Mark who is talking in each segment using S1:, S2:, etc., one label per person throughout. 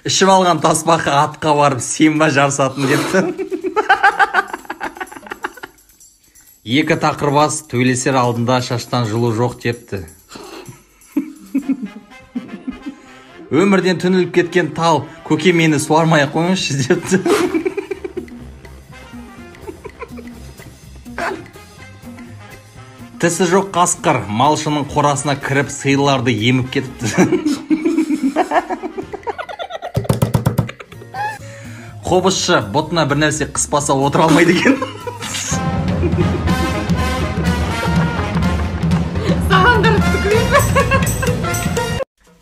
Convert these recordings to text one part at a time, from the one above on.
S1: Ішіп алған тасбақы атқа барып сенба жарысатын депті. Екі тақырбас төйлесер алдында шаштан жылу жоқ депті. Өмірден түніліп кеткен тал, көке мені суармай қойыңызшы депті. Тісі жоқ қасқыр малшының қорасына кіріп сиырларды еміп кетіпті. Қобызшы бұтына бір нәрсе қыспаса отыра алмайды екен.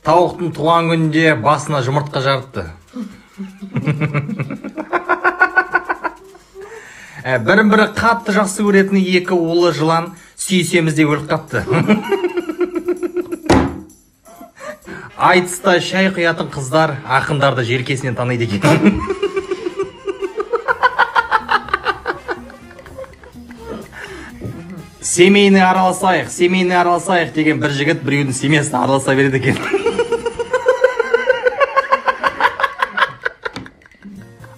S1: Тауықтың туған күнінде басына жұмыртқа жарыпты. Бірін-бірі қатты жақсы көретін екі улы жылан сүйісеміз деп өліп қапты. Айтыста шай құятын қыздар ақындарды желкесінен таниды екен. Семейный араласайық деген бір жігіт біреудің семьясына араласа береді екен.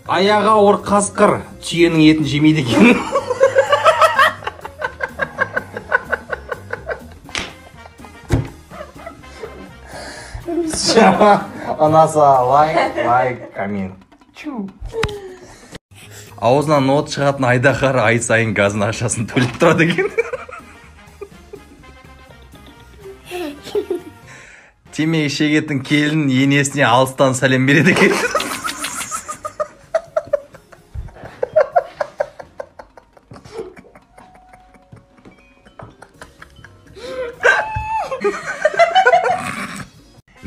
S1: Аяға ауыр қасқыр түйенің етін жемейді екен. Анасы лайк, коммент. Аузынан от шығатын айдақар ай сайын газын ақшасын төлеп тұрады екен. Темекі шегетін келін енесіне алыстан сәлем береді екен.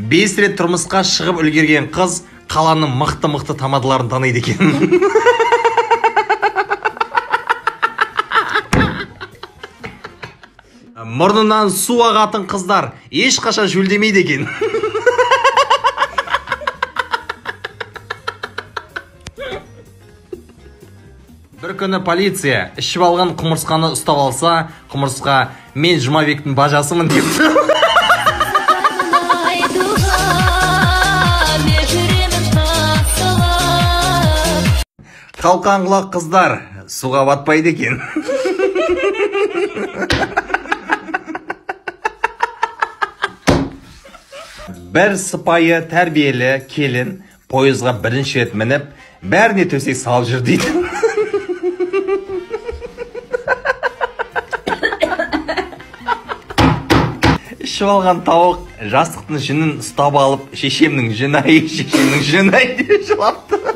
S1: Бес рет тұрмысқа шығып үлгерген қыз қаланың мықты тамадаларын таниды екен. Мұрнынан су ағатын қыздар ешқашан жүлдемейді екен. Бір күні полиция ішіп алған құмырсқаны ұстап алса, құмырсқа мен Жұмабектің бажасымын депті. Қалқан құлақ қыздар суға батпайды екен. Бір сыпайы тәрбиелі келін пойызға бірінші рет мініп, бәріне төсек салып жүр дейді. Ішіп алған тауық жастықтың жүнін ұстап алып, шешемнің жүн ай деп жылапты.